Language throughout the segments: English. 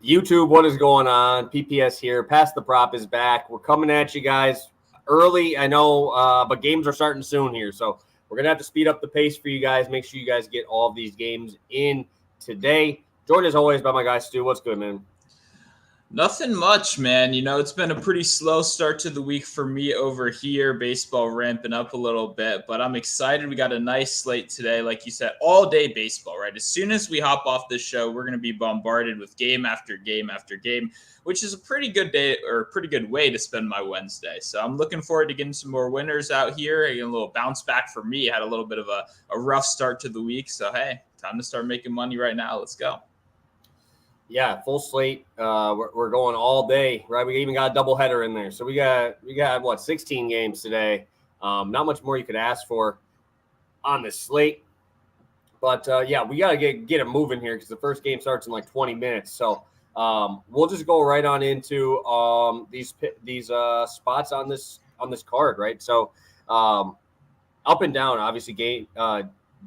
YouTube, what is going on? PPS here. Pass the Prop is back. We're coming at you guys early, I know, but games are starting soon here. So we're going to have to speed up the pace for you guys. Make sure you guys get all of these games in today. Joined as always by my guy, Stu. What's good, man? Nothing much, man. You know, it's been a pretty slow start to the week for me over here. Baseball ramping up a little bit, but I'm excited. We got a nice slate today. Like you said, all day baseball, right? As soon as we hop off this show, we're going to be bombarded with game after game after game, which is a pretty good day or a pretty good way to spend my Wednesday. So I'm looking forward to getting some more winners out here. A little bounce back for me. Had a little bit of a rough start to the week. So, hey, time to start making money right now. Let's go. Yeah, full slate. We're going all day, right? We even got a doubleheader in there. So we got what, 16 games today. Not much more you could ask for on this slate. But yeah, we got to get it moving here because the first game starts in like 20 minutes. So we'll just go right on into these spots on this card, right? So up and down, obviously,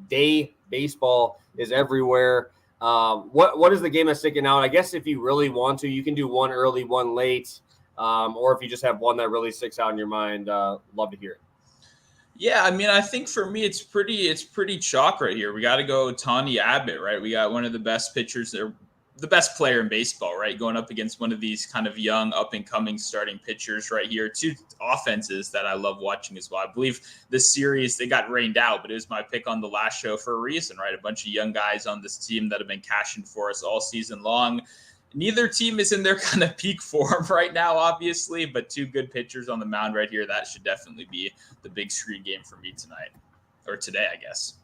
day baseball is everywhere. What is the game that's sticking out? I guess if you really want to, you can do one early, one late, or if you just have one that really sticks out in your mind, love to hear it. Yeah, I mean, I think for me, it's pretty chalk right here. We got to go Tony Abbott, right? We got one of the best pitchers there, the best player in baseball, right? Going up against one of these kind of young, up-and-coming starting pitchers right here. Two offenses that I love watching as well. I believe this series, they got rained out, but it was my pick on the last show for a reason, right? A bunch of young guys on this team that have been cashing for us all season long. Neither team is in their kind of peak form right now, obviously, but two good pitchers on the mound right here. That should definitely be the big screen game for me tonight, or today, I guess.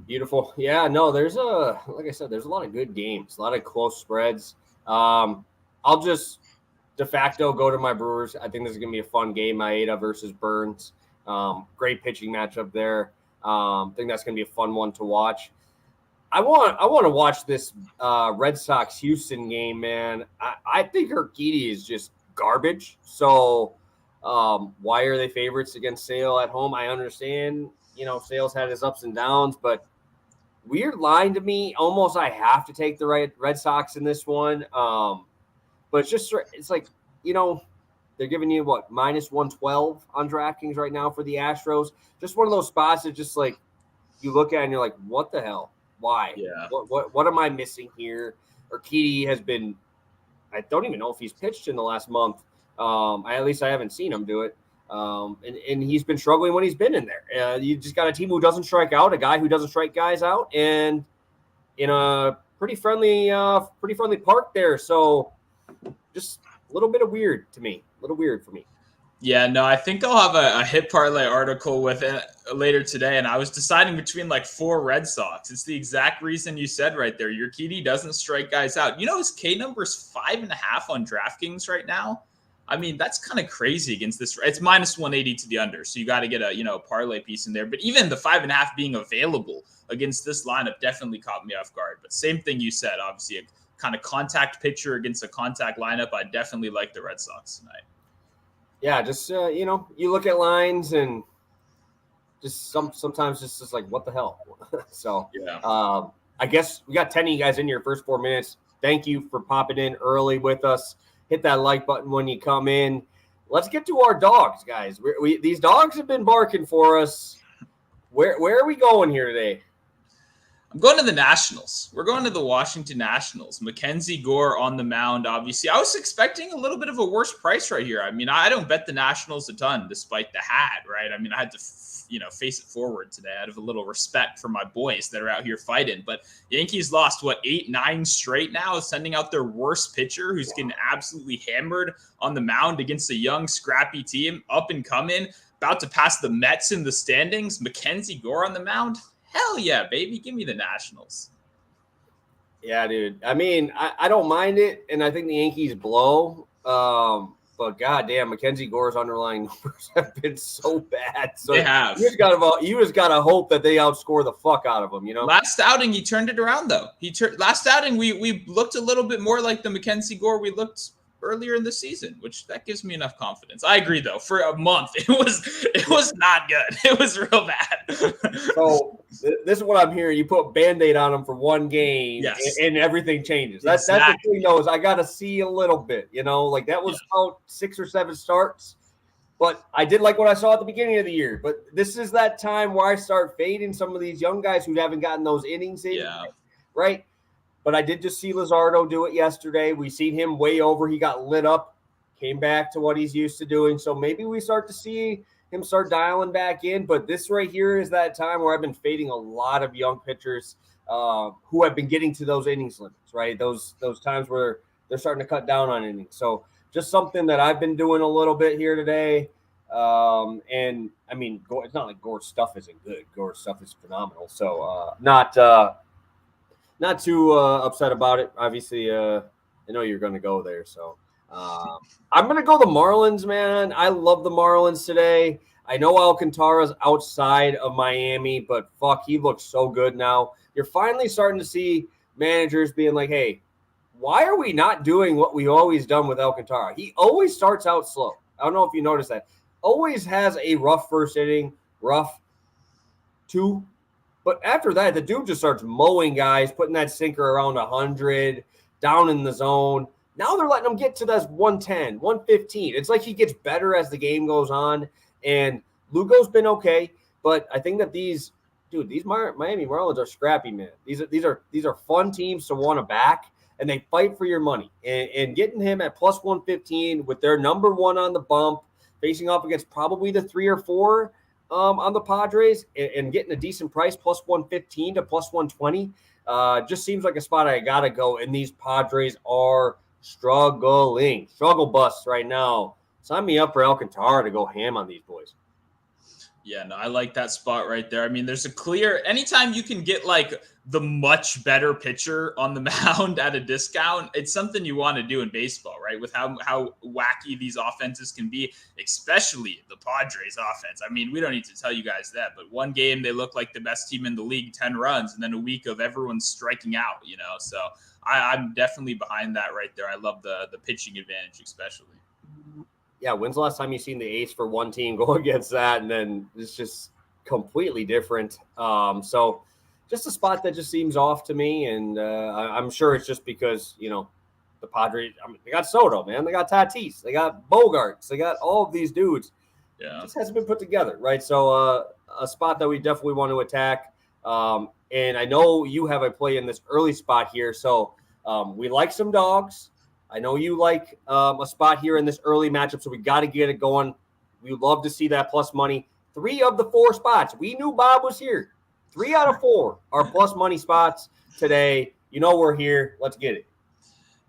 Beautiful. Yeah, no, like I said, there's a lot of good games, a lot of close spreads. I'll just de facto go to my Brewers. I think this is going to be a fun game. Maeda versus Burns. Great pitching matchup there. I think that's going to be a fun one to watch. I want to watch this Red Sox Houston game, man. I think Urquidy is just garbage. So why are they favorites against Sale at home? I understand. You know, Sale's had his ups and downs, but weird line to me. Almost I have to take the Red Sox in this one. But it's like, you know, they're giving you what, minus 112 on DraftKings right now for the Astros. Just one of those spots that just like you look at and you're like, what the hell? Why? Yeah. What am I missing here? Urquidy has been, I don't even know if he's pitched in the last month. At least I haven't seen him do it. And he's been struggling when he's been in there. You just got a team who doesn't strike out, a guy who doesn't strike guys out, and in a pretty friendly park there. So just a little bit of weird to me, a little weird for me. Yeah, no, I think I'll have a hit parlay article with it later today, and I was deciding between like 4 Red Sox. It's the exact reason you said right there. Urquidy doesn't strike guys out. You know, his K number is 5.5 on DraftKings right now. I mean, that's kind of crazy against this. It's minus 180 to the under, so you got to get a parlay piece in there. But even the 5.5 being available against this lineup definitely caught me off guard. But same thing you said, obviously a kind of contact pitcher against a contact lineup. I definitely like the Red Sox tonight. Yeah, just you look at lines and just sometimes just like what the hell. So yeah, I guess we got 10 of you guys in your first 4 minutes. Thank you for popping in early with us. Hit that like button when you come in. Let's get to our dogs, guys. These dogs have been barking for us. Where are we going here today? I'm going to the Nationals. We're going to the Washington Nationals. Mackenzie Gore on the mound, obviously. I was expecting a little bit of a worse price right here. I mean, I don't bet the Nationals a ton despite the hat, right? I mean, I had to, face it forward today out of a little respect for my boys that are out here fighting. But Yankees lost, 8, 9 straight now, sending out their worst pitcher who's getting absolutely hammered on the mound against a young, scrappy team, up and coming, about to pass the Mets in the standings. Mackenzie Gore on the mound. Hell yeah, baby. Give me the Nationals. Yeah, dude. I mean, I don't mind it, and I think the Yankees blow. But goddamn, Mackenzie Gore's underlying numbers have been so bad. So they have. You just gotta hope that they outscore the fuck out of them, you know? Last outing, he turned it around, though. Last outing, we looked a little bit more like the Mackenzie Gore we looked earlier in the season, which that gives me enough confidence. I agree, though. For a month, it was not good. It was real bad. So this is what I'm hearing. You put Band-Aid on them for one game, Yes. and everything changes. That's Exactly. the thing, though, is I got to see a little bit. Like that was about 6 or 7 starts. But I did like what I saw at the beginning of the year. But this is that time where I start fading some of these young guys who haven't gotten those innings in, right? But I did just see Luzardo do it yesterday. We seen him way over. He got lit up, came back to what he's used to doing. So maybe we start to see him start dialing back in. But this right here is that time where I've been fading a lot of young pitchers who have been getting to those innings limits, right? Those times where they're starting to cut down on innings. So just something that I've been doing a little bit here today. And I mean, it's not like Gore's stuff isn't good. Gore's stuff is phenomenal. So not too upset about it. Obviously, I know you're going to go there. So I'm going to go the Marlins, man. I love the Marlins today. I know Alcantara's outside of Miami, but fuck, he looks so good now. You're finally starting to see managers being like, hey, why are we not doing what we've always done with Alcantara? He always starts out slow. I don't know if you noticed that. Always has a rough first inning, rough 2. But after that, the dude just starts mowing guys, putting that sinker around 100, down in the zone. Now they're letting him get to that 110, 115. It's like he gets better as the game goes on. And Lugo's been okay, but I think that these Miami Marlins are scrappy, man. These are fun teams to want to back, and they fight for your money. And getting him at plus 115 with their number 1 on the bump, facing off against probably the 3 or 4 on the Padres, and getting a decent price, plus 115 to plus 120, just seems like a spot I got to go. And these Padres are struggling. Struggle busts right now. Sign me up for Alcantara to go ham on these boys. Yeah, no, I like that spot right there. I mean, there's a clear – anytime you can get, like, the much better pitcher on the mound at a discount, it's something you want to do in baseball, right? With how wacky these offenses can be, especially the Padres offense. I mean, we don't need to tell you guys that, but one game they look like the best team in the league, 10 runs, and then a week of everyone striking out, So I'm definitely behind that right there. I love the pitching advantage especially. Yeah, when's the last time you seen the ace for one team go against that? And then it's just completely different. So just a spot that just seems off to me. And I'm sure it's just because, the Padres, they got Soto, man. They got Tatis. They got Bogarts. They got all of these dudes. Yeah. It just hasn't been put together, right? So a spot that we definitely want to attack. And I know you have a play in this early spot here. So we like some dogs. I know you like a spot here in this early matchup, so we got to get it going. We'd love to see that plus money. 3 of the 4 spots. We knew Bob was here. 3 out of 4 are plus money spots today. We're here. Let's get it.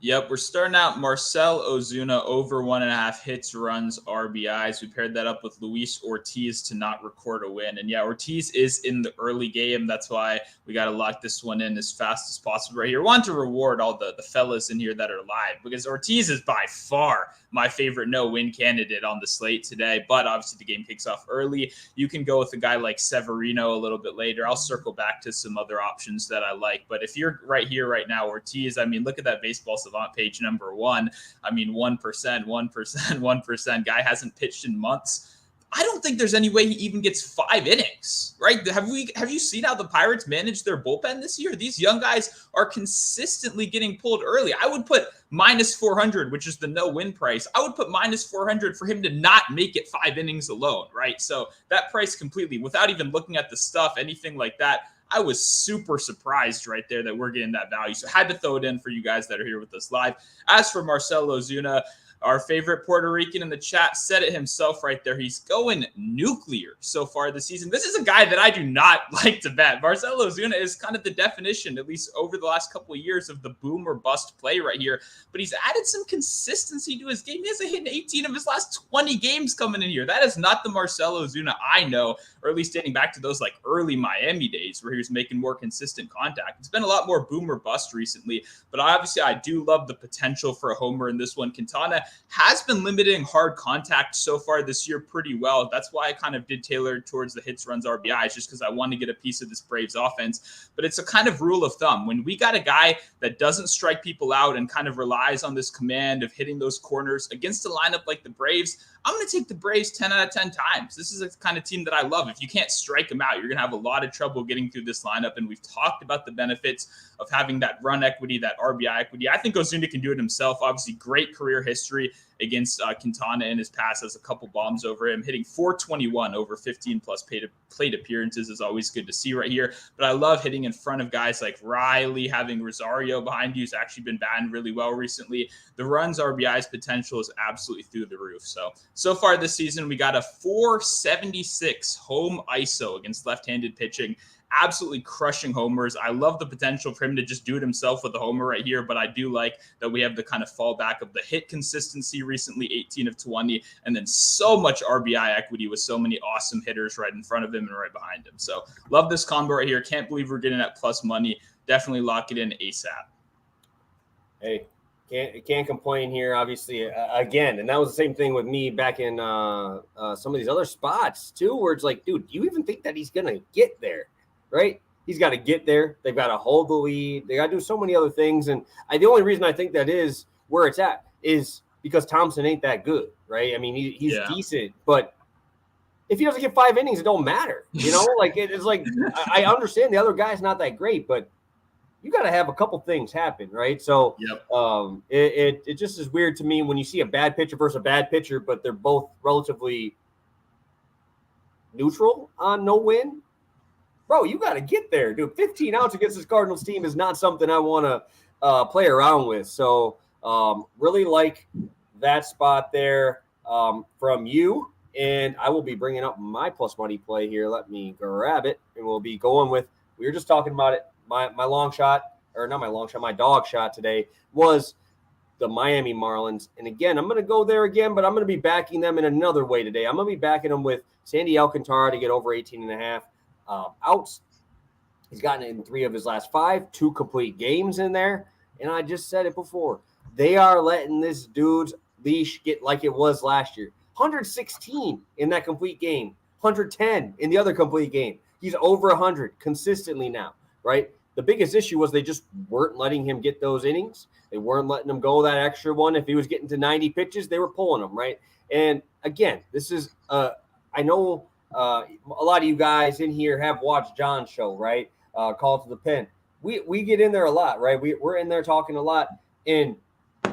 Yep, we're starting out Marcell Ozuna over 1.5 hits, runs, RBIs. We paired that up with Luis Ortiz to not record a win. And yeah, Ortiz is in the early game. That's why we got to lock this one in as fast as possible right here. I want to reward all the fellas in here that are live, because Ortiz is by far my favorite no-win candidate on the slate today. But obviously the game kicks off early. You can go with a guy like Severino a little bit later. I'll circle back to some other options that I like. But if you're right here right now, Ortiz, I mean, look at that Baseball Savant page number 1. I mean, 1%, 1%, 1%. Guy hasn't pitched in months. I don't think there's any way he even gets 5 innings, right? Have you seen how the Pirates manage their bullpen this year? These young guys are consistently getting pulled early. I would put minus 400, which is the no-win price. I would put minus 400 for him to not make it 5 innings alone, right? So that price completely, without even looking at the stuff, anything like that, I was super surprised right there that we're getting that value. So had to throw it in for you guys that are here with us live. As for Marcell Ozuna, our favorite Puerto Rican in the chat said it himself right there. He's going nuclear so far this season. This is a guy that I do not like to bet. Marcell Ozuna is kind of the definition, at least over the last couple of years, of the boom or bust play right here. But he's added some consistency to his game. He hasn't hit in 18 of his last 20 games coming in here. That is not the Marcell Ozuna I know, or at least dating back to those like early Miami days where he was making more consistent contact. It's been a lot more boom or bust recently, but obviously I do love the potential for a homer in this one. Quintana has been limiting hard contact so far this year pretty well. That's why I kind of did tailor towards the hits, runs, RBIs, just because I want to get a piece of this Braves offense. But it's a kind of rule of thumb. When we got a guy that doesn't strike people out and kind of relies on this command of hitting those corners against a lineup like the Braves, I'm going to take the Braves 10 out of 10 times. This is a kind of team that I love. If you can't strike them out, you're going to have a lot of trouble getting through this lineup. And we've talked about the benefits of having that run equity, that RBI equity. I think Ozuna can do it himself. Obviously, great career history against Quintana in his past, has a couple bombs over him. Hitting .421 over 15-plus plate appearances is always good to see right here. But I love hitting in front of guys like Riley. Having Rosario behind you has actually been batting really well recently. The runs, RBIs potential is absolutely through the roof. So far this season, we got a .476 home ISO against left-handed pitching. Absolutely crushing homers. I love the potential for him to just do it himself with a homer right here, but I do like that we have the kind of fallback of the hit consistency recently, 18 of 20, and then so much RBI equity with so many awesome hitters right in front of him and right behind him. So love this combo right here. Can't believe we're getting that plus money. Definitely lock it in ASAP. Hey, can't complain here, obviously, again. And that was the same thing with me back in some of these other spots, too, where it's like, dude, do you even think that he's going to get there? Right? He's got to get there. They've got to hold the lead. They got to do so many other things. And the only reason I think that is where it's at is because Thompson ain't that good, right? I mean, he's decent, but if he doesn't get 5 innings, it don't matter. You know, like it's like I understand the other guy's not that great, but you got to have a couple things happen, right? So it just is weird to me when you see a bad pitcher versus a bad pitcher, but they're both relatively neutral on no win. Bro, you got to get there, dude. 15 outs against this Cardinals team is not something I want to play around with. So really like that spot there from you. And I will be bringing up my plus money play here. Let me grab it. And we'll be going with, we were just talking about it. My long shot, or not my long shot, my dog shot today was the Miami Marlins. And again, I'm going to go there again, but I'm going to be backing them in another way today. I'm going to be backing them with Sandy Alcantara to get over 18.5. Outs. He's gotten it in 3 of his last 5, 2 complete games in there. And I just said it before. They are letting this dude's leash get like it was last year. 116 in that complete game. 110 in the other complete game. He's over 100 consistently now, right? The biggest issue was they just weren't letting him get those innings. They weren't letting him go that extra one. If he was getting to 90 pitches, they were pulling him, right? And again, this is I know a lot of you guys in here have watched John's show, right? Call to the Pen. We get in there a lot, right? We're in there talking a lot, and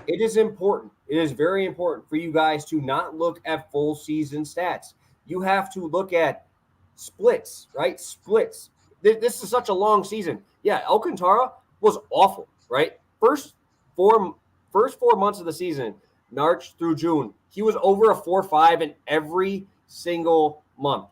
it is important. It is very important for you guys to not look at full season stats. You have to look at splits, right? Splits. This is such a long season. Yeah, Alcantara was awful, right? First four months of the season, March through June, he was over a 4.5 in every single month.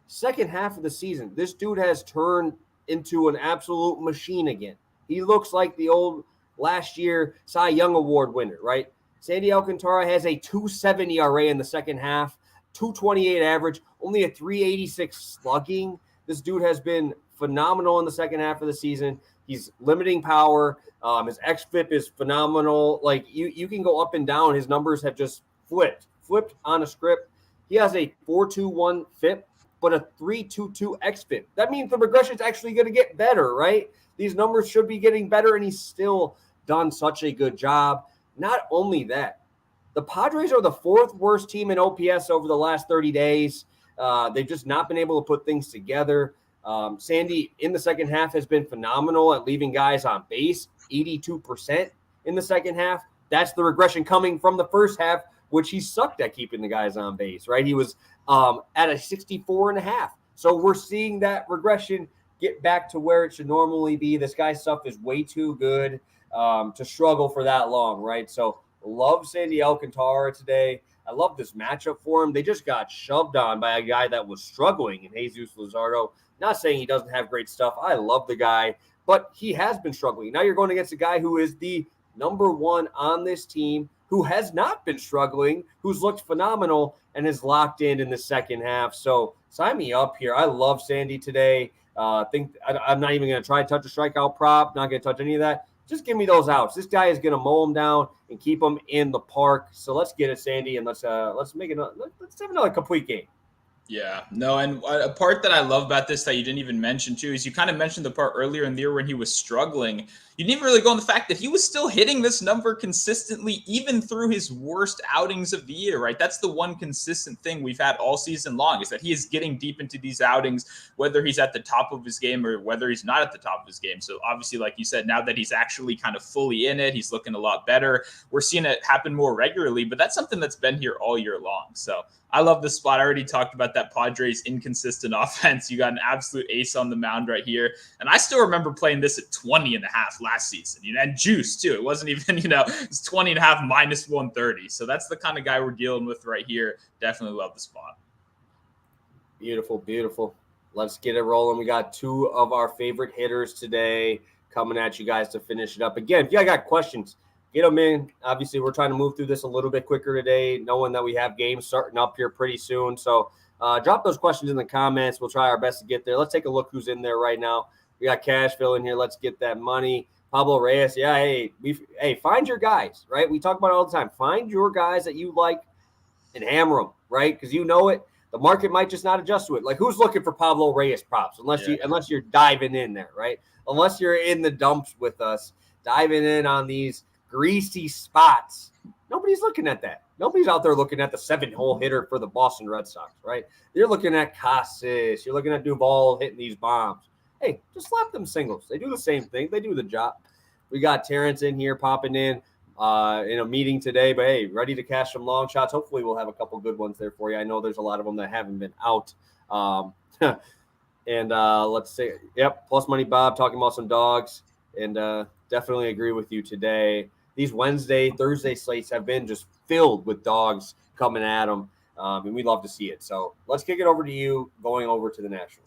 Second half of the season, this dude has turned into an absolute machine again. He looks like the old last year Cy Young Award winner, right? Sandy Alcantara has a 2.70 ERA in the second half, 2.28 average, only a 3.86 slugging. This dude has been phenomenal in the second half of the season. He's limiting power. His xFIP is phenomenal. Like you can go up and down. His numbers have just flipped on a script. He has a 4.21 FIP, but a 3.22 xFIP. That means the regression is actually going to get better, right? These numbers should be getting better, and he's still done such a good job. Not only that, the Padres are the 4th worst team in OPS over the last 30 days. They've just not been able to put things together. Sandy in the second half has been phenomenal at leaving guys on base, 82% in the second half. That's the regression coming from the first half, which he sucked at keeping the guys on base, right? He was at a 64.5. So we're seeing that regression get back to where it should normally be. This guy's stuff is way too good to struggle for that long, right? So love Sandy Alcantara today. I love this matchup for him. They just got shoved on by a guy that was struggling in Jesus Luzardo. Not saying he doesn't have great stuff. I love the guy, but he has been struggling. Now you're going against a guy who is the number 1 on this team, who has not been struggling, who's looked phenomenal, and is locked in the second half. So sign me up here. I love Sandy today. I'm not even going to try to touch a strikeout prop. Not going to touch any of that. Just give me those outs. This guy is going to mow them down and keep them in the park. So let's get it, Sandy, and let's make it. Let's have another complete game. Yeah, no, and a part that I love about this that you didn't even mention too is you kind of mentioned the part earlier in the year when he was struggling. You didn't even really go on the fact that he was still hitting this number consistently, even through his worst outings of the year, right? That's the one consistent thing we've had all season long is that he is getting deep into these outings, whether he's at the top of his game or whether he's not at the top of his game. So obviously, like you said, now that he's actually kind of fully in it, he's looking a lot better. We're seeing it happen more regularly, but that's something that's been here all year long. So I love this spot. I already talked about that Padres inconsistent offense. You got an absolute ace on the mound right here. And I still remember playing this at 20 and a half last season, and juice too. It wasn't even, it's 20 and a half minus 130. So that's the kind of guy we're dealing with right here. Definitely love the spot. Beautiful, beautiful. Let's get it rolling. We got two of our favorite hitters today coming at you guys to finish it up. Again, if you guys got questions, get them in. Obviously, we're trying to move through this a little bit quicker today, knowing that we have games starting up here pretty soon. So drop those questions in the comments. We'll try our best to get there. Let's take a look who's in there right now. We got Cashville in here. Let's get that money. Pablo Reyes. Yeah, hey, find your guys, right? We talk about it all the time. Find your guys that you like and hammer them, right? Because you know it. The market might just not adjust to it. Like, who's looking for Pablo Reyes props? Unless you're diving in there, right? Unless you're in the dumps with us, diving in on these greasy spots. Nobody's looking at that. Nobody's out there looking at the 7-hole hitter for the Boston Red Sox, right? You're looking at Casas. You're looking at Duvall hitting these bombs. Hey, just slap them singles. They do the same thing. They do the job. We got Terrence in here popping in a meeting today, but hey, ready to cash some long shots. Hopefully we'll have a couple good ones there for you. I know there's a lot of them that haven't been out. And let's say, yep, Plus Money Bob talking about some dogs. And definitely agree with you today. These Wednesday, Thursday slates have been just filled with dogs coming at them, and we love to see it. So let's kick it over to you, going over to the Nationals.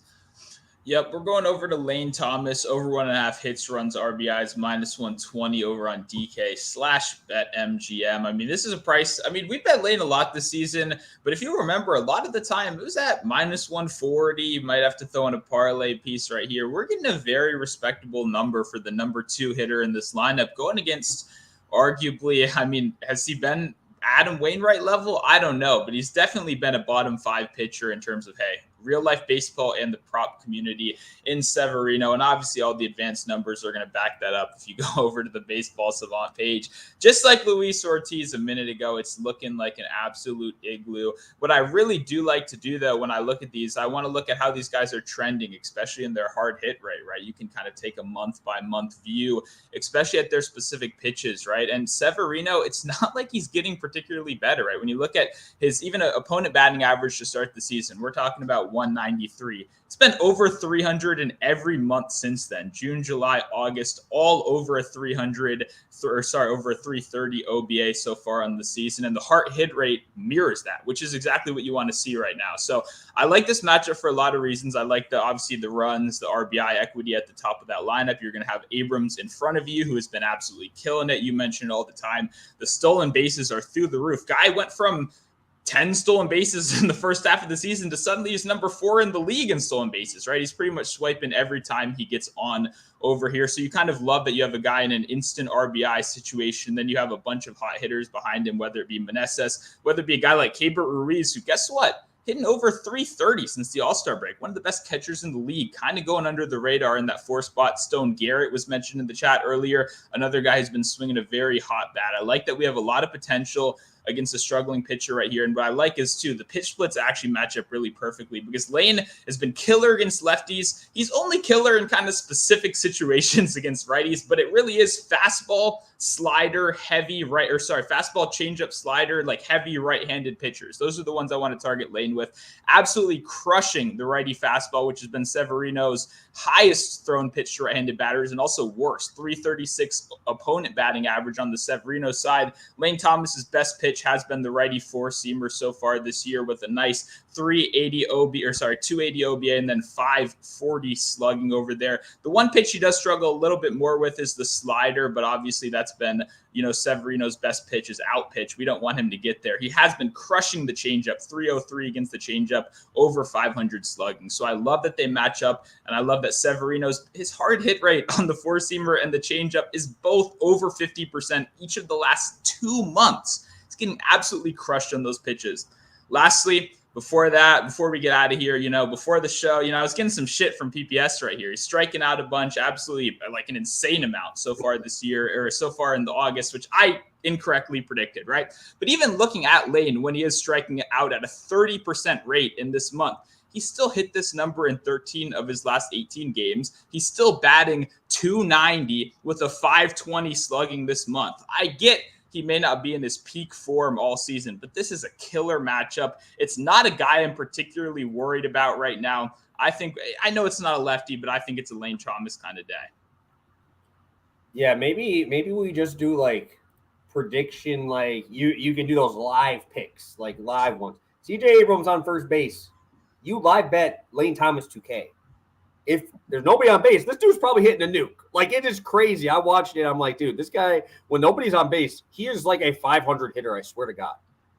Yep, we're going over to Lane Thomas, over 1.5 hits, runs, RBIs, minus 120 over on DK/BetMGM. I mean, this is a price. I mean, we bet Lane a lot this season, but if you remember, a lot of the time it was at minus 140. You might have to throw in a parlay piece right here. We're getting a very respectable number for the number 2 hitter in this lineup, going against arguably, I mean, has he been Adam Wainwright level? I don't know, but he's definitely been a bottom 5 pitcher in terms of, hey, real life baseball and the prop community in Severino. And obviously all the advanced numbers are going to back that up. If you go over to the Baseball Savant page, just like Luis Ortiz a minute ago, it's looking like an absolute igloo. What I really do like to do though, when I look at these, I want to look at how these guys are trending, especially in their hard hit rate, right? You can kind of take a month by month view, especially at their specific pitches, right? And Severino, it's not like he's getting particularly better, right? When you look at his even opponent batting average to start the season, we're talking about 193. It's been over 300 in every month since then. June, July, August, all over a 330 OBA so far on the season. And the hard hit rate mirrors that, which is exactly what you want to see right now. So I like this matchup for a lot of reasons. I like obviously the runs, the RBI equity at the top of that lineup. You're going to have Abrams in front of you, who has been absolutely killing it. You mentioned all the time. The stolen bases are through the roof. Guy went from 10 stolen bases in the first half of the season to suddenly he's number 4 in the league in stolen bases, right? He's pretty much swiping every time he gets on over here. So you kind of love that you have a guy in an instant RBI situation. Then you have a bunch of hot hitters behind him, whether it be Meneses, whether it be a guy like Keibert Ruiz, who, guess what? Hitting over 330 since the All-Star break. One of the best catchers in the league, kind of going under the radar in that 4 spot. Stone Garrett was mentioned in the chat earlier. Another guy who's been swinging a very hot bat. I like that we have a lot of potential against a struggling pitcher right here. And what I like is, too, the pitch splits actually match up really perfectly because Lane has been killer against lefties. He's only killer in kind of specific situations against righties, but it really is fastball, slider, fastball, changeup, slider, like heavy right-handed pitchers. Those are the ones I want to target Lane with. Absolutely crushing the righty fastball, which has been Severino's highest thrown pitch to right-handed batters and also worst, 336 opponent batting average on the Severino side. Lane Thomas's best pitch pitch has been the righty four-seamer so far this year with a nice 280 OBA and then 540 slugging over there. The one pitch he does struggle a little bit more with is the slider, but obviously that's been, Severino's best pitch is out pitch. We don't want him to get there. He has been crushing the changeup, 303 against the changeup, over 500 slugging. So I love that they match up, and I love that his hard hit rate on the four-seamer and the changeup is both over 50% each of the last 2 months. He's getting absolutely crushed on those pitches. Lastly, before we get out of here, before the show, I was getting some shit from PPS right here. He's striking out a bunch, absolutely like an insane amount so far this year, or so far in the August, which I incorrectly predicted, right? But even looking at Lane, when he is striking out at a 30% rate in this month, he still hit this number in 13 of his last 18 games. He's still batting .290 with a 520 slugging this month. I get he may not be in his peak form all season, but this is a killer matchup. It's not a guy I'm particularly worried about right now. I know it's not a lefty, but I think it's a Lane Thomas kind of day. Yeah, maybe we just do like prediction, like you can do those live picks, like live ones. CJ Abrams on first base. You live bet Lane Thomas 2K. If there's nobody on base, this dude's probably hitting a nuke. Like, it is crazy. I watched it. I'm like, dude, this guy, when nobody's on base, he is like a 500 hitter, I swear to God.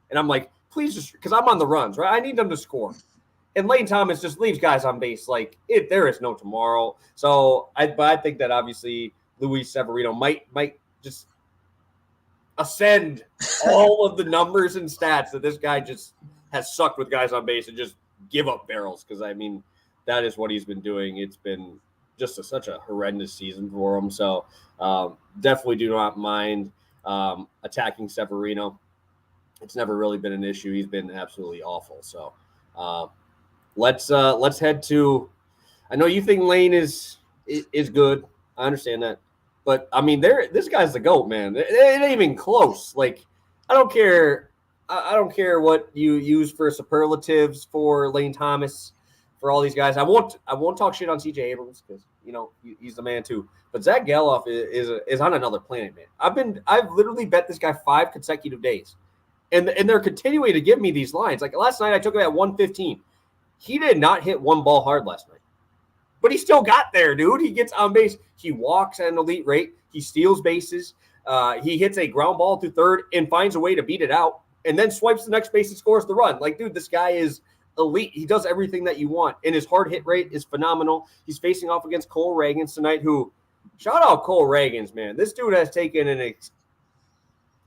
And I'm like, please just, because I'm on the runs, right? I need them to score. And Lane Thomas just leaves guys on base like there is no tomorrow. So I think that obviously Luis Severino might just ascend all of the numbers and stats that this guy just has sucked with guys on base and just give up barrels. Because, I mean, that is what he's been doing. It's been just such a horrendous season for him. So definitely do not mind attacking Severino. It's never really been an issue. He's been absolutely awful. So let's head to. I know you think Lane is good. I understand that, but I mean, this guy's the GOAT, man. It ain't even close. Like, I don't care. I don't care what you use for superlatives for Lane Thomas. For all these guys, I won't talk shit on CJ Abrams because he's the man too. But Zach Geloff is on another planet, man. I've literally bet this guy 5 consecutive days, and they're continuing to give me these lines. Like last night, I took him at 115. He did not hit one ball hard last night, but he still got there, dude. He gets on base. He walks at an elite rate. He steals bases. He hits a ground ball to third and finds a way to beat it out, and then swipes the next base and scores the run. Like, dude, this guy is elite. He does everything that you want, and his hard hit rate is phenomenal. He's facing off against Cole Reagans tonight, who, shout out Cole Reagans, man. This dude has taken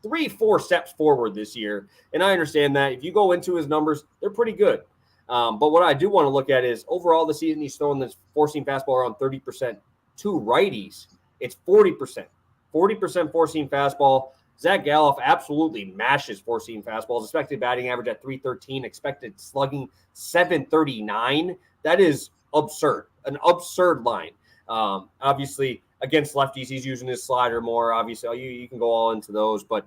3-4 steps forward this year, and I understand that. If you go into his numbers, they're pretty good. But what I do want to look at is overall this season, he's throwing this four-seam fastball around 30%. To righties, it's 40%. 40% four-seam fastball. Zach Geloff absolutely mashes four-seam fastballs. Expected batting average at 313. Expected slugging 739. That is absurd. An absurd line. Obviously, against lefties, he's using his slider more. Obviously, you can go all into those. But,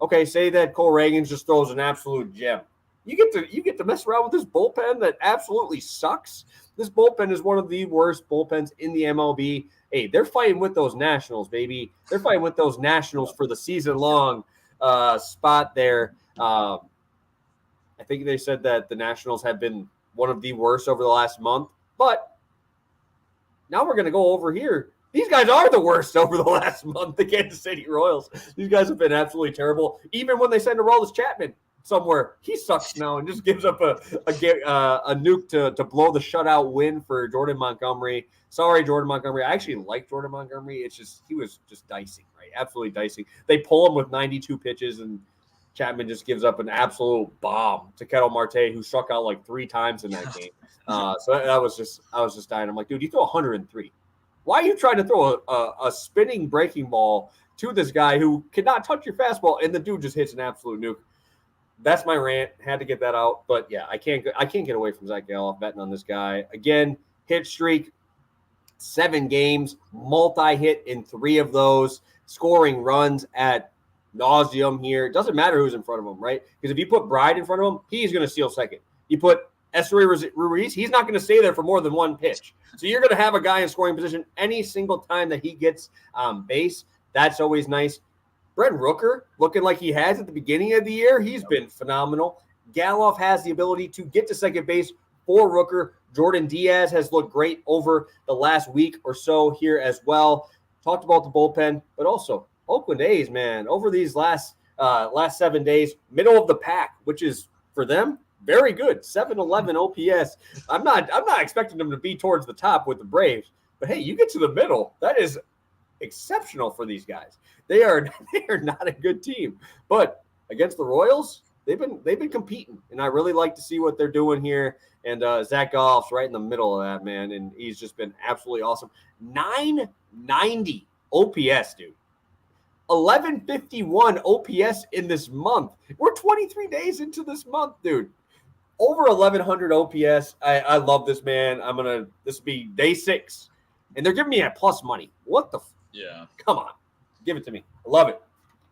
okay, say that Cole Reagans just throws an absolute gem. You get to mess around with this bullpen that absolutely sucks. This bullpen is one of the worst bullpens in the MLB. Hey, they're fighting with those Nationals, baby. They're fighting with those Nationals for the season-long spot there. I think they said that the Nationals have been one of the worst over the last month. But now we're going to go over here. These guys are the worst over the last month, the Kansas City Royals. These guys have been absolutely terrible. Even when they send Aroldis Chapman somewhere, he sucks now and just gives up a nuke to blow the shutout win for Jordan Montgomery. Sorry, Jordan Montgomery. I actually like Jordan Montgomery. It's just he was just dicing, right? Absolutely dicing. They pull him with 92 pitches, and Chapman just gives up an absolute bomb to Ketel Marte, who struck out like 3 times in that game. So I was just dying. I'm like, dude, you throw 103. Why are you trying to throw a spinning breaking ball to this guy who cannot touch your fastball, and the dude just hits an absolute nuke? That's my rant. Had to get that out. But yeah, I can't get away from Zach Geloff betting on this guy. Again, hit streak, 7 games, multi-hit in 3 of those, scoring runs at nauseum here. It doesn't matter who's in front of him, right? Because if you put Bride in front of him, he's going to steal second. You put Esteury Ruiz, he's not going to stay there for more than 1 pitch. So you're going to have a guy in scoring position any single time that he gets base. That's always nice. Brent Rooker, looking like he has at the beginning of the year, he's been phenomenal. Geloff has the ability to get to second base for Rooker. Jordan Diaz has looked great over the last week or so here as well. Talked about the bullpen, but also Oakland A's, man, over these last 7 days, middle of the pack, which is for them very good. 711 OPS. I'm not expecting them to be towards the top with the Braves, but hey, you get to the middle. That is exceptional for these guys. They are not a good team, but against the Royals, they've been competing, and I really like to see what they're doing here. And Zach Geloff's right in the middle of that, man, and he's just been absolutely awesome. 990 OPS, dude. 1151 OPS in this month. We're 23 days into this month, dude. Over 1100 OPS. I love this, man. This will be day 6, and they're giving me a plus money. What the? Yeah. Come on, give it to me. I love it.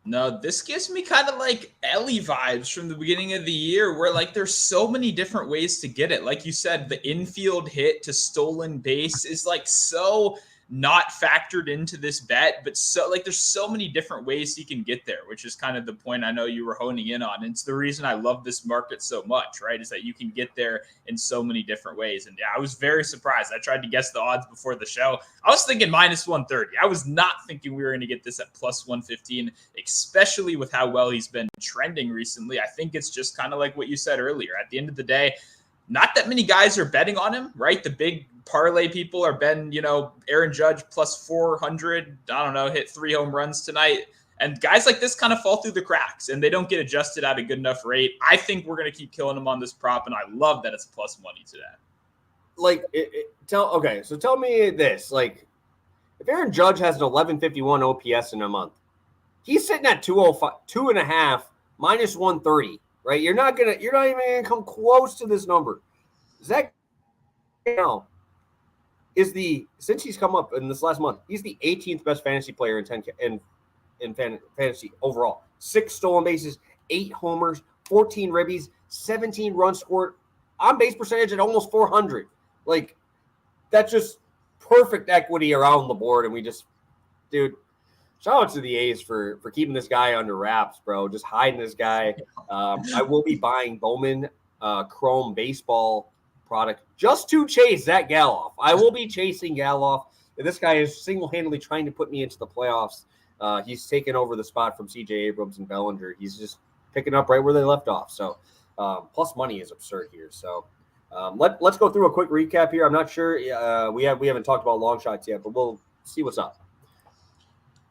No, this gives me kind of like Ellie vibes from the beginning of the year where like there's so many different ways to get it. Like you said, the infield hit to stolen base is like so not factored into this bet, but so like there's so many different ways you can get there, which is kind of the point I know you were honing in on. And it's the reason I love this market so much, right? Is that you can get there in so many different ways. And yeah, I was very surprised. I tried to guess the odds before the show. I was thinking minus 130. I was not thinking we were going to get this at plus 115, especially with how well he's been trending recently. I think it's just kind of like what you said earlier. At the end of the day, not that many guys are betting on him, right? The big parlay people are betting, Aaron Judge plus 400, I don't know, hit 3 home runs tonight. And guys like this kind of fall through the cracks and they don't get adjusted at a good enough rate. I think we're going to keep killing them on this prop, and I love that it's plus money today. Like, so tell me this. Like, if Aaron Judge has an 1151 OPS in a month, he's sitting at 205, 2.5, minus 130, right? You're not even gonna come close to this number. Zach now since he's come up in this last month, he's the 18th best fantasy player in fantasy overall. 6 stolen bases, 8 homers, 14 ribbies, 17 runs scored, on base percentage at almost 400. Like, that's just perfect equity around the board. And dude, shout out to the A's for keeping this guy under wraps, bro. Just hiding this guy. I will be buying Bowman Chrome baseball product just to chase Zach Geloff. I will be chasing Geloff. This guy is single-handedly trying to put me into the playoffs. He's taken over the spot from C.J. Abrams and Bellinger. He's just picking up right where they left off. So plus money is absurd here. So let's go through a quick recap here. I'm not sure. We haven't talked about long shots yet, but we'll see what's up.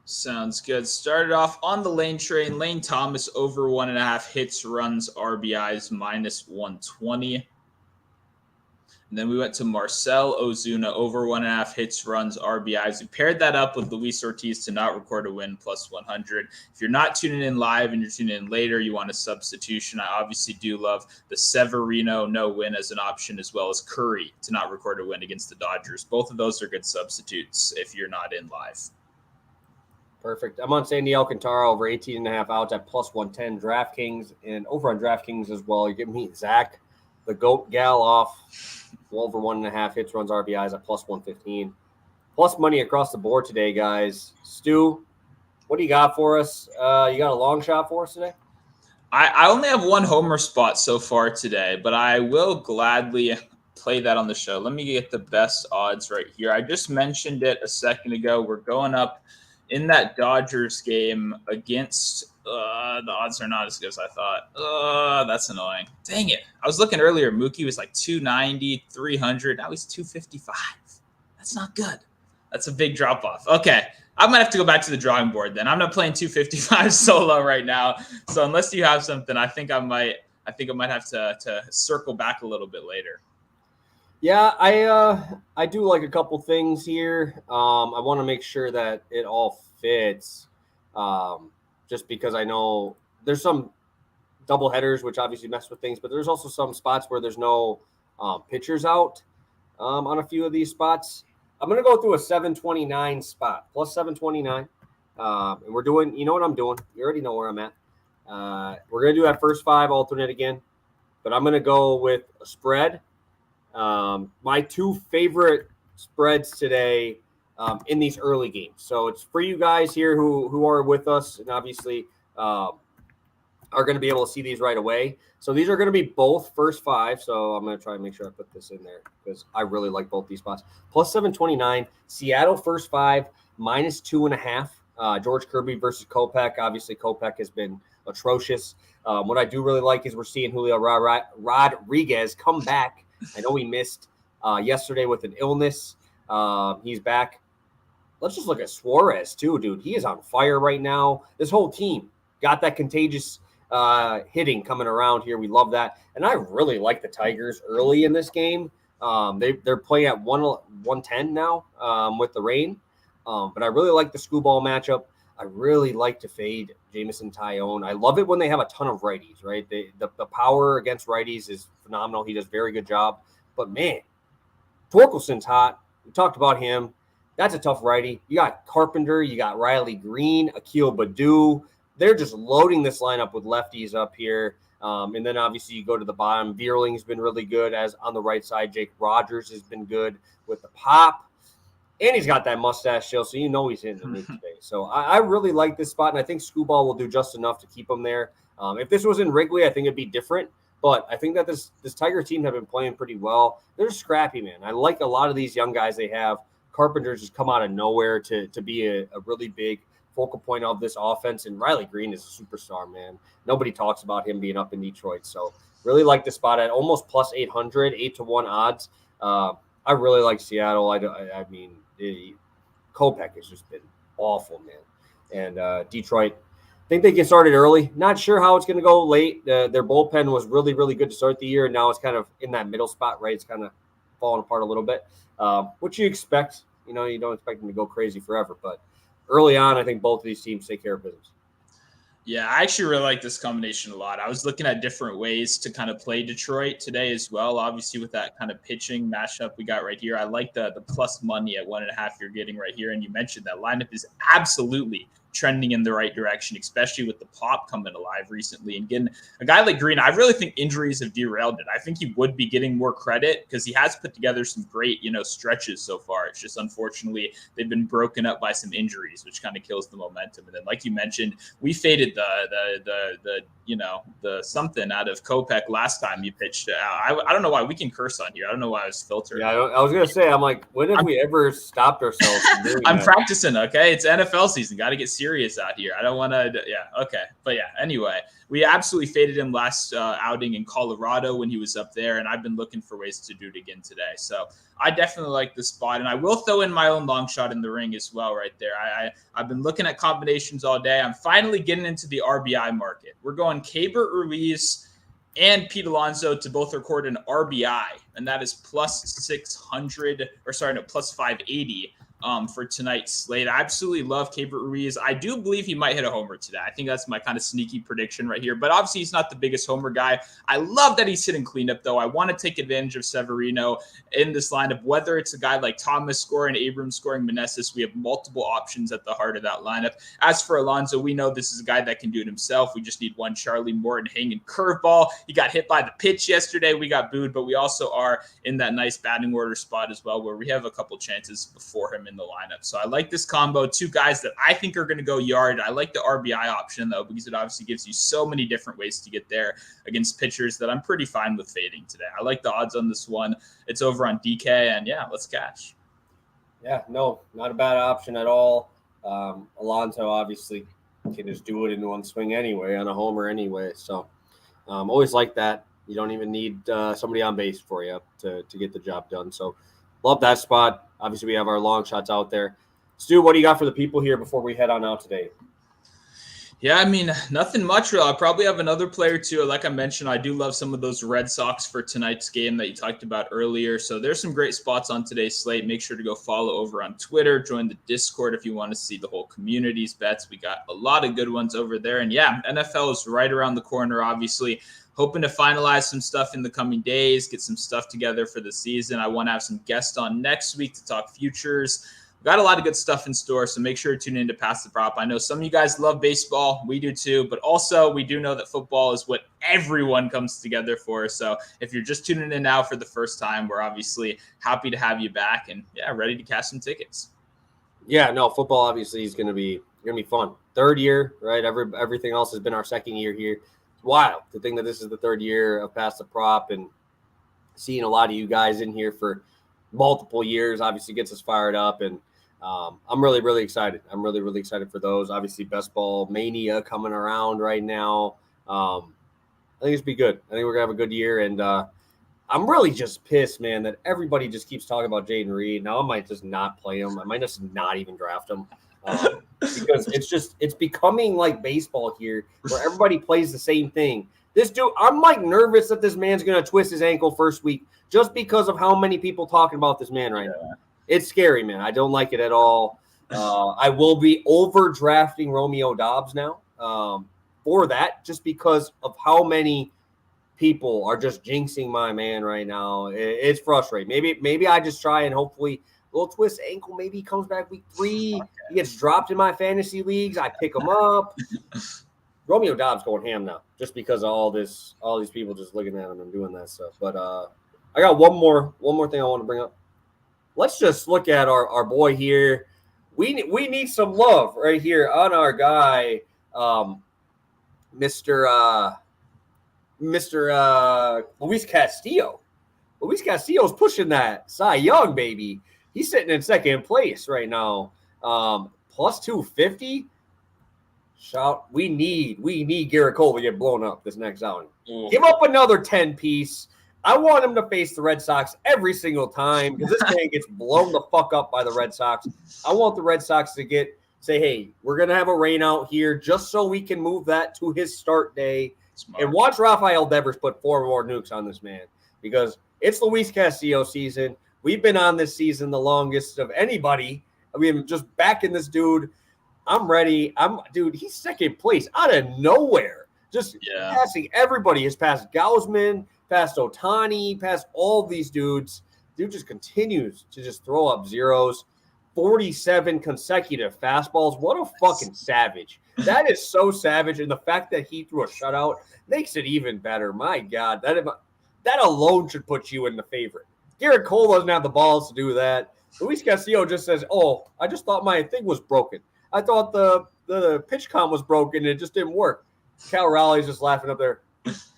Sounds good. Started off on the Lane train. Lane Thomas over 1.5 hits, runs, RBIs minus 120. And then we went to Marcell Ozuna over 1.5 hits, runs, RBIs. We paired that up with Luis Ortiz to not record a win plus 100. If you're not tuning in live and you're tuning in later, you want a substitution. I obviously do love the Severino no win as an option, as well as Curry to not record a win against the Dodgers. Both of those are good substitutes if you're not in live. Perfect. I'm on Sandy Alcantara over 18.5 outs at plus 110 DraftKings, and over on DraftKings as well. You get me Zach, the GOAT Geloff, over 1.5 hits, runs, RBIs at plus 115. Plus money across the board today, guys. Stu, what do you got for us? You got a long shot for us today? I only have one homer spot so far today, but I will gladly play that on the show. Let me get the best odds right here. I just mentioned it a second ago. We're going up in that Dodgers game against the odds are not as good as I thought. That's annoying. Dang it. I was looking earlier. Mookie was like 290, 300. Now he's 255. That's not good. That's a big drop off. Okay. I might have to go back to the drawing board then. I'm not playing 255 solo right now. So unless you have something, I think I might have to circle back a little bit later. Yeah, I do like a couple things here. I want to make sure that it all fits. Just because I know there's some double headers, which obviously mess with things, but there's also some spots where there's no pitchers out on a few of these spots. I'm going to go through a 729 spot, plus 729. And we're doing, you know what I'm doing. You already know where I'm at. We're going to do that first 5 alternate again, but I'm going to go with a spread. My 2 favorite spreads today in these early games. So it's for you guys here who are with us and obviously are going to be able to see these right away. So these are going to be both first 5. So I'm going to try and make sure I put this in there because I really like both these spots. Plus 729, Seattle first 5, minus 2.5. George Kirby versus Kopech. Obviously, Kopech has been atrocious. What I do really like is we're seeing Julio Rodriguez come back. I know he missed yesterday with an illness. He's back. Let's just look at Suarez too, dude. He is on fire right now. This whole team got that contagious hitting coming around here. We love that. And I really like the Tigers early in this game. They're playing at 110 now with the rain. But I really like the Skubal matchup. I really like to fade Jameson Taillon. I love it when they have a ton of righties, right? The power against righties is phenomenal. He does a very good job. But, man, Torkelson's hot. We talked about him. That's a tough righty. You got Carpenter. You got Riley Green, Akil Baddoo. They're just loading this lineup with lefties up here. And then, obviously, you go to the bottom. Vierling's been really good as on the right side. Jake Rogers has been good with the pop. And he's got that mustache still, so you know he's hitting the mid today. So I really like this spot, and I think Skubal will do just enough to keep him there. If this was in Wrigley, I think it'd be different. But I think that this Tiger team have been playing pretty well. They're scrappy, man. I like a lot of these young guys they have. Carpenter's just come out of nowhere to be a really big focal point of this offense. And Riley Green is a superstar, man. Nobody talks about him being up in Detroit. So really like the spot at almost plus 800, 8-1 odds. I really like Seattle. I mean, Kopech has just been awful, man. And Detroit, I think they get started early. Not sure how it's going to go late. Their bullpen was really, really good to start the year, and now it's kind of in that middle spot, right? It's kind of falling apart a little bit, which you expect. You know, you don't expect them to go crazy forever. But early on, I think both of these teams take care of business. Yeah, I actually really like this combination a lot. I was looking at different ways to kind of play Detroit today as well. Obviously, with that kind of pitching mashup we got right here, I like the plus money at 1.5 you're getting right here. And you mentioned that lineup is absolutely trending in the right direction, especially with the pop coming alive recently. And getting a guy like Green, I really think injuries have derailed it. I think he would be getting more credit because he has put together some great, stretches so far. It's just unfortunately they've been broken up by some injuries, which kind of kills the momentum. And then, like you mentioned, we faded the something out of Kopech last time you pitched. I don't know why we can curse on here. I don't know why I was filtered. Yeah, I was gonna say, I'm like, when have we ever stopped ourselves from doing I'm that? practicing, okay? It's NFL season. Got to get serious out here. I don't want to. Yeah, okay, but yeah. Anyway, we absolutely faded him last outing in Colorado when he was up there, and I've been looking for ways to do it again today. So I definitely like this spot, and I will throw in my own long shot in the ring as well right there. I've been looking at combinations all day. I'm finally getting into the RBI market. We're going Keibert Ruiz and Pete Alonso to both record an RBI, and that is plus 580 for tonight's slate. I absolutely love Keibert Ruiz. I do believe he might hit a homer today. I think that's my kind of sneaky prediction right here. But obviously, he's not the biggest homer guy. I love that he's hitting cleanup, though. I want to take advantage of Severino in this lineup, whether it's a guy like Thomas scoring, Abrams scoring, Meneses. We have multiple options at the heart of that lineup. As for Alonso, we know this is a guy that can do it himself. We just need one Charlie Morton hanging curveball. He got hit by the pitch yesterday. We got booed, but we also are in that nice batting order spot as well, where we have a couple chances before him in the lineup. So I like this combo. Two guys that I think are going to go yard. I like the RBI option, though, because it obviously gives you so many different ways to get there against pitchers that I'm pretty fine with fading today. I like the odds on this one. It's over on DK, and yeah, let's cash. Yeah, no, not a bad option at all. Alonso obviously can just do it in one swing anyway, on a homer anyway. So always like that. You don't even need somebody on base for you to get the job done. So love that spot. Obviously, we have our long shots out there. Stu, what do you got for the people here before we head on out today? Yeah, I mean, nothing much real. I probably have another player too. Like I mentioned, I do love some of those Red Sox for tonight's game that you talked about earlier. So there's some great spots on today's slate. Make sure to go follow over on Twitter. Join the Discord if you want to see the whole community's bets. We got a lot of good ones over there. And yeah, NFL is right around the corner, obviously. Hoping to finalize some stuff in the coming days, get some stuff together for the season. I want to have some guests on next week to talk futures. We've got a lot of good stuff in store, so make sure to tune in to Pass the Prop. I know some of you guys love baseball. We do too, but also we do know that football is what everyone comes together for. So if you're just tuning in now for the first time, we're obviously happy to have you back and, yeah, ready to cash some tickets. Yeah, no, football obviously is going to be fun. Third year, right? Everything else has been our second year here. It's wild to think that this is the third year of Pass the Prop, and seeing a lot of you guys in here for multiple years obviously gets us fired up, and I'm really, really excited. I'm really, really excited for those. Obviously, Best Ball Mania coming around right now. I think it's be good. I think we're gonna have a good year, and I'm really just pissed, man, that everybody just keeps talking about Jaden Reed. Now I might just not play him. I might just not even draft him because it's becoming like baseball here, where everybody plays the same thing. This dude, I'm like nervous that this man's gonna twist his ankle first week just because of how many people talking about this man right now. It's scary, man. I don't like it at all. I will be overdrafting Romeo Dobbs now for that, just because of how many people are just jinxing my man right now. It's frustrating. Maybe I just try and hopefully little twist ankle. Maybe he comes back week 3. He gets dropped in my fantasy leagues. I pick him up. Romeo Dobbs going ham now, just because of all these people just looking at him and doing that stuff. But I got one more thing I want to bring up. Let's just look at our boy here. We need some love right here on our guy, Mr. Luis Castillo. Luis Castillo's pushing that Cy Young, baby. He's sitting in second place right now. Plus 250. Shout, we need Garrett Cole to get blown up this next outing. Give up another 10 piece. I want him to face the Red Sox every single time because this man gets blown the fuck up by the Red Sox. I want the Red Sox to say, hey, we're going to have a rain out here just so we can move that to his start day. Smart. And watch Rafael Devers put 4 more nukes on this man because it's Luis Castillo season. We've been on this season the longest of anybody. I mean, just backing this dude. I'm ready. Dude, he's second place out of nowhere. Just passing everybody. He's passed Gausman, past Ohtani, past all these dudes. Dude just continues to just throw up zeros. 47 consecutive fastballs. What a fucking savage. That is so savage. And the fact that he threw a shutout makes it even better. My God, that alone should put you in the favorite. Garrett Cole doesn't have the balls to do that. Luis Castillo just says, oh, I just thought my thing was broken. I thought the pitch count was broken and it just didn't work. Cal Raleigh's just laughing up there,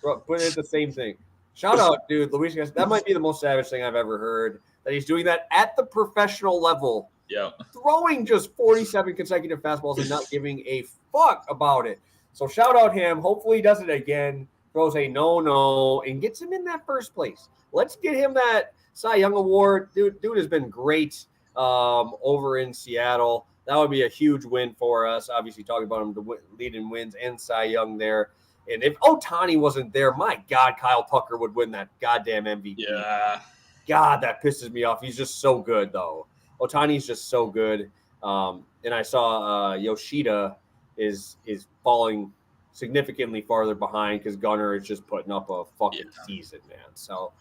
putting it the same thing. Shout out, dude. Luis Castillo. That might be the most savage thing I've ever heard, that he's doing that at the professional level. Yeah, throwing just 47 consecutive fastballs and not giving a fuck about it. So shout out him. Hopefully he does it again, throws a no, and gets him in that first place. Let's get him that Cy Young award. Dude has been great over in Seattle. That would be a huge win for us. Obviously, talking about him to lead in wins and Cy Young there. And if Ohtani wasn't there, my God, Kyle Tucker would win that goddamn MVP. Yeah. God, that pisses me off. He's just so good, though. Ohtani's just so good. And I saw Yoshida is falling significantly farther behind because Gunnar is just putting up a fucking season, man. So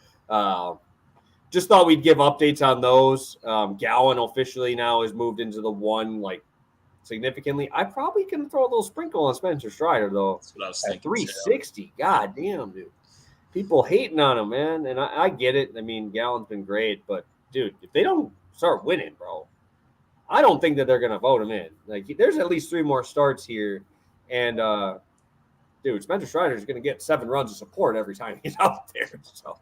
just thought we'd give updates on those. Gowan officially now has moved into the 1, like, significantly. I probably can throw a little sprinkle on Spencer Strider, though. That's what I was thinking. 360. Too. God damn, dude. People hating on him, man. And I get it. I mean, Gowan's been great. But, dude, if they don't start winning, bro, I don't think that they're going to vote him in. Like, there's at least 3 more starts here. And, dude, Spencer Strider is going to get 7 runs of support every time he's out there. So.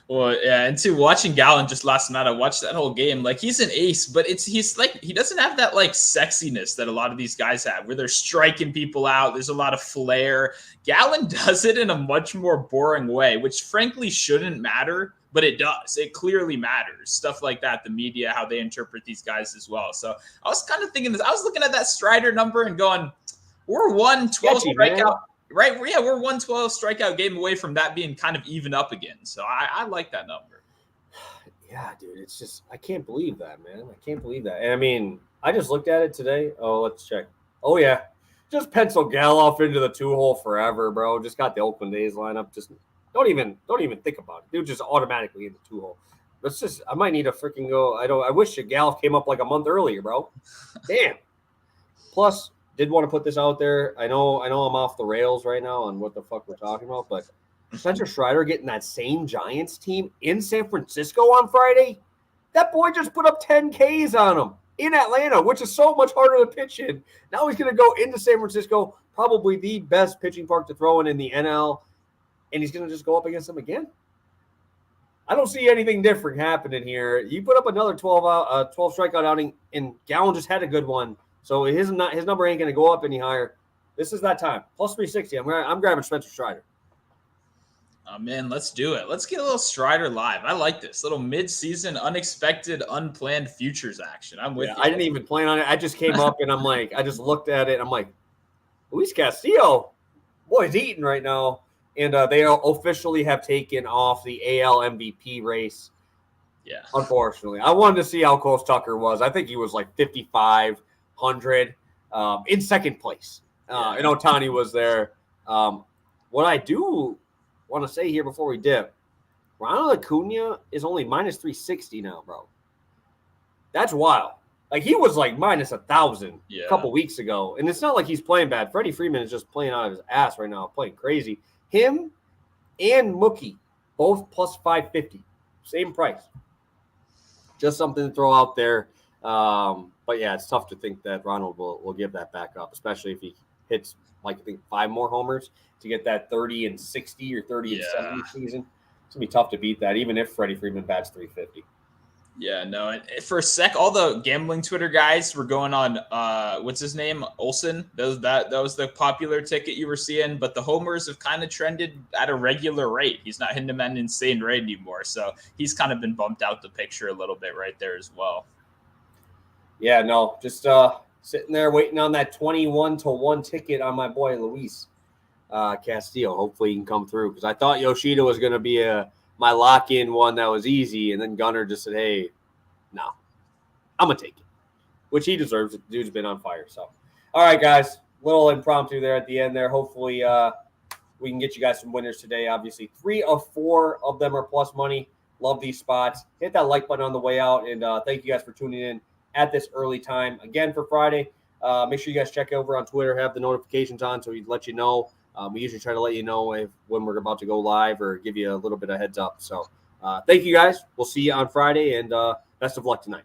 Well, yeah, and too, watching Gallen just last night, I watched that whole game. Like, he's an ace, but he's like, he doesn't have that like sexiness that a lot of these guys have, where they're striking people out. There's a lot of flair. Gallen does it in a much more boring way, which frankly shouldn't matter, but it does. It clearly matters. Stuff like that, the media, how they interpret these guys as well. So I was kind of thinking this. I was looking at that Strider number and going, we're 112 strikeout. Right, yeah, we're 112 strikeout game away from that being kind of even up again. So I like that number. Yeah, dude, it's just I can't believe that, man. I can't believe that. And I mean, I just looked at it today. Oh, let's check. Oh yeah, just pencil Geloff into the 2-hole forever, bro. Just got the Oakland A's lineup. Just don't even think about it, dude. Just automatically in the 2-hole. Let's just. I might need to freaking go. I wish Geloff came up like a month earlier, bro. Damn. Plus. Did want to put this out there. I know I'm off the rails right now on what the fuck we're talking about, but Spencer Strider getting that same Giants team in San Francisco on Friday, that boy just put up 10 Ks on him. in Atlanta, which is so much harder to pitch in. Now he's going to go into San Francisco, probably the best pitching park to throw in the NL, and he's going to just go up against them again. I don't see anything different happening here. You put up another 12 strikeout outing, and Gallen just had a good one, so his number ain't going to go up any higher. This is that time. Plus 360. I'm grabbing Spencer Strider. Oh, man, let's do it. Let's get a little Strider live. I like this little mid-season, unexpected, unplanned futures action. I'm with you. I didn't even plan on it. I just came up and I'm like, I just looked at it. I'm like, Luis Castillo, boy, he's eating right now. And they officially have taken off the AL MVP race. Yeah. Unfortunately, I wanted to see how close Tucker was. I think he was like 5,500 in second place. And Ohtani was there. What I do want to say here before we dip, Ronald Acuna is only minus 360 now, bro. That's wild. Like, he was like minus 1,000 a couple weeks ago. And it's not like he's playing bad. Freddie Freeman is just playing out of his ass right now, playing crazy. Him and Mookie, both plus 550. Same price. Just something to throw out there. But, yeah, it's tough to think that Ronald will give that back up, especially if he hits, like, I think 5 more homers to get that 30 and 60 or 30 and 70 season. It's going to be tough to beat that, even if Freddie Freeman bats 350. Yeah, no. For a sec, all the gambling Twitter guys were going on. What's his name? Olsen. That was the popular ticket you were seeing. But the homers have kind of trended at a regular rate. He's not hitting them at an insane rate anymore. So he's kind of been bumped out the picture a little bit right there as well. Yeah, no, just sitting there waiting on that 21-1 ticket on my boy Luis Castillo. Hopefully he can come through, because I thought Yoshida was going to be my lock-in one that was easy, and then Gunnar just said, hey, no, I'm going to take it, which he deserves. The dude's been on fire. So, all right, guys, little impromptu there at the end there. Hopefully we can get you guys some winners today. Obviously, 3 of 4 of them are plus money. Love these spots. Hit that like button on the way out, and thank you guys for tuning in at this early time. Again, for Friday, make sure you guys check over on Twitter, have the notifications on so we let you know. We usually try to let you know when we're about to go live or give you a little bit of heads up. So thank you guys. We'll see you on Friday, and best of luck tonight.